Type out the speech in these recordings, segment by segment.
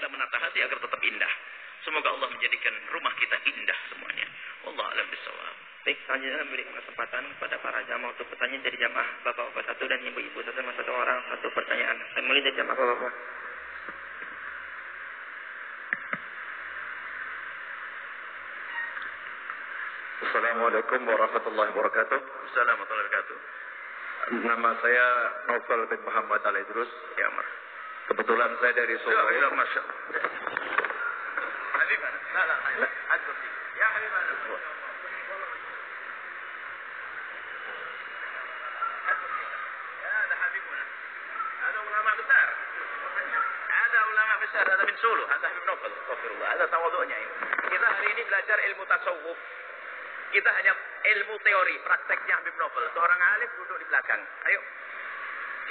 Kita menata hati agar tetap indah. Semoga Allah menjadikan rumah kita indah semuanya. Wallahu a'lam bishawab. Baik, selanjutnya memberikan kesempatan kepada para jamaah untuk bertanya dari jamaah bapak-bapak satu dan ibu-ibu satu orang satu pertanyaan. Saya mulai dari jamaah bapak-bapak. Assalamualaikum warahmatullahi wabarakatuh. Assalamualaikum warahmatullahi wabarakatuh. Nama saya Novel bin Muhammad Al-Idrus. Ya, Mar. Kebetulan saya dari Surabaya. Ya, Masya Allah. Habibana. La, adil. Ya, Habibana. Ada min Solo, ada Habib Novel. Astagfirullah. Ada tawadhu'nya ini. Kita hari ini belajar ilmu tasawuf. Kita hanya ilmu teori, prakteknya Habib Novel. Seorang alim duduk di belakang. Ayo.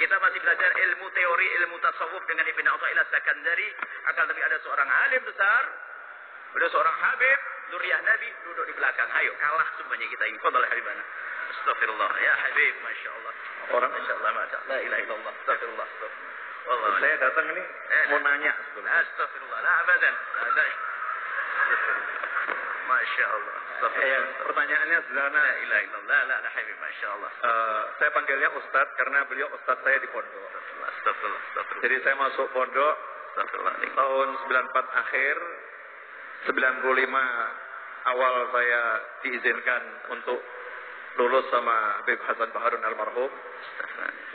Kita masih belajar ilmu teori, ilmu tasawuf dengan Ibn Athaillah Sakandari. Akan tapi ada seorang alim besar. Beliau seorang Habib, Zuriyah Nabi, duduk di belakang. Ayo, kalah semuanya kita ini. Fadal Habibana. Astagfirullah. Ya Habib, Masya Allah. Orang Masya Allah, Masya Allah. La ilaha illallah. Astagfirullah. Allah. Saya datang ini mau nanya. Astagfirullah. La abadan. Masya Allah. Pertanyaannya sederhana. La ilaha illallah. La Habib, Masya Allah. Saya panggilnya Ustadz karena beliau Ustadz saya di pondok. Astagfirullah. Jadi saya masuk pondok tahun 94 akhir, 95 awal saya diizinkan untuk lulus sama Habib Hasan Baharun almarhum.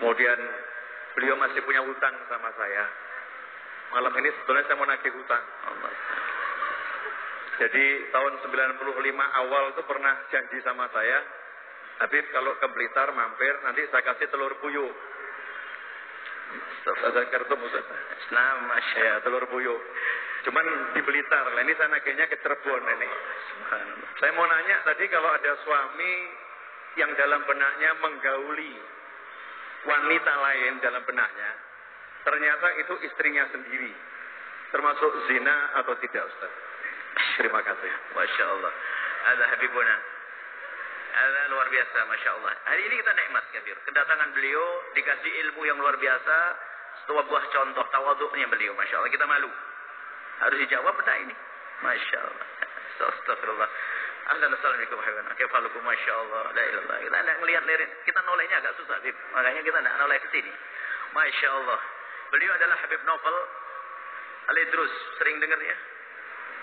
Kemudian beliau masih punya hutang sama saya. Malam ini sebetulnya saya mau nagih hutang. Jadi tahun 95 awal itu pernah janji sama saya, Habib kalau ke Blitar mampir nanti saya kasih telur puyuh. Ada kartu Ustaz. Nah, Masya ya, telur puyuh. Cuman di Blitar. Nah, ini saya nagihnya ke Cirebon ini. Saya mau nanya tadi kalau ada suami yang dalam benaknya menggauli wanita lain dalam benaknya, ternyata itu istrinya sendiri, termasuk zina atau tidak, Ustaz? Terima kasih. Masya Allah. Ada Habibuna. Ada luar biasa, Masya Allah. Hari ini kita nikmat kabir. Kedatangan beliau dikasih ilmu yang luar biasa. Sebuah buah contoh tawaduknya beliau, Masya Allah. Kita malu. Harus dijawab benar ini. Masya Allah. Astagfirullah. Assalamualaikum warahmatullahi wabarakatuh. Kefalukum, Masya Allah. La ilallah. Kita tidak melihat lirik. Kita nolehnya agak susah, Habib. Makanya kita tidak noleh ke sini. Masya Allah. Beliau adalah Habib Novel Al-Idrus. Sering dengar ya?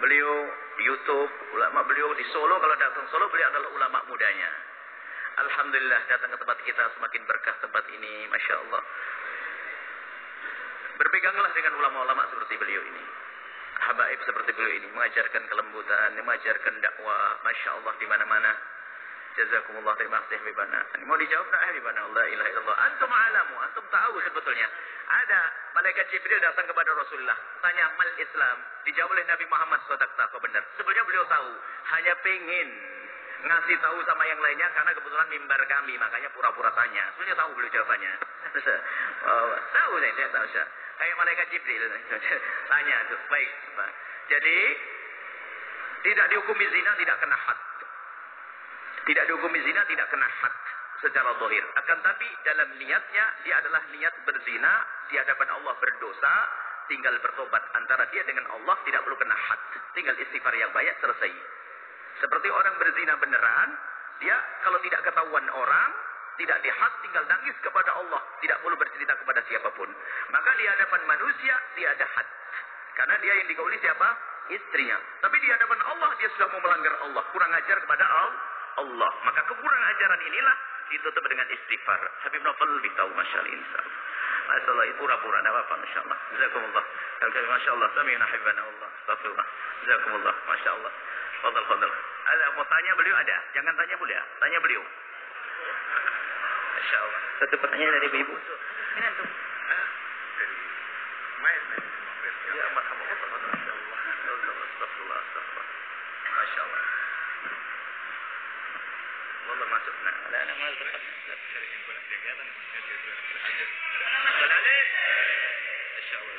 Beliau di YouTube, ulama beliau di Solo. Kalau datang Solo, beliau adalah ulama mudanya. Alhamdulillah datang ke tempat kita semakin berkah tempat ini. Masya Allah. Berpeganglah dengan ulama-ulama seperti beliau ini. Habaib seperti beliau ini mengajarkan kelembutan, mengajarkan dakwah, Masya Allah di mana-mana. Jazakumullah, terima kasih Habibana. Ini mau dijawab tak Habibana? La ilaha illallah. Antum alamu, antum tahu sebetulnya. Ada malaikat Jibril datang kepada Rasulullah, tanya mal Islam. Dijawab oleh Nabi Muhammad SAW, benar. Sebenarnya beliau tahu, hanya pengen ngasih tahu sama yang lainnya karena kebetulan mimbar kami, makanya pura-pura tanya. Sebenarnya tahu beliau jawabannya. Tahu saya tahu saya. Kayak malaikat Jibril tanya tuh, baik. Jadi tidak dihukumi zina, tidak kena had. Tidak dihukumi zina, tidak kena had secara zahir. Akan tapi dalam niatnya dia adalah niat berzina di hadapan Allah, berdosa, tinggal bertobat antara dia dengan Allah, tidak perlu kena had. Tinggal istighfar yang banyak, selesai. Seperti orang berzina beneran, dia kalau tidak ketahuan orang, tidak dihad, tinggal nangis kepada Allah, tidak perlu bercerita kepada siapapun. Maka di hadapan manusia dia ada had. Karena dia yang digauli siapa? Istrinya. Tapi di hadapan Allah dia sudah mau melanggar Allah, kurang ajar kepada Allah. Maka kekurangan ajaran inilah ditutup dengan istighfar. Habib Novel lebih tahu, Masya Allah, insya Allah. Itu pura-pura, tidak apa-apa, Masya Allah. Jazakumullah. Masya Allah. Sami'na habibana Allah. Astagfirullah. Jazakumullah. Masya Allah. Fadal. Ada mau tanya beliau ada? Jangan tanya beliau. Tanya beliau. Masya Allah. Satu pertanyaan dari ibu. Ini antum. Dari main. Ya, marhamullah. Astagfirullah. Masya Allah. Wallah masuk. Nah, ada masuk. Masya Allah. Masya Allah.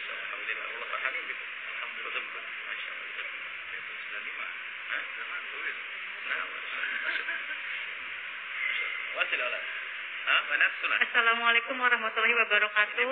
Alhamdulillah. Allah fahami bikum. Alhamdulillah. Masya Allah. Assalamualaikum warahmatullahi wabarakatuh.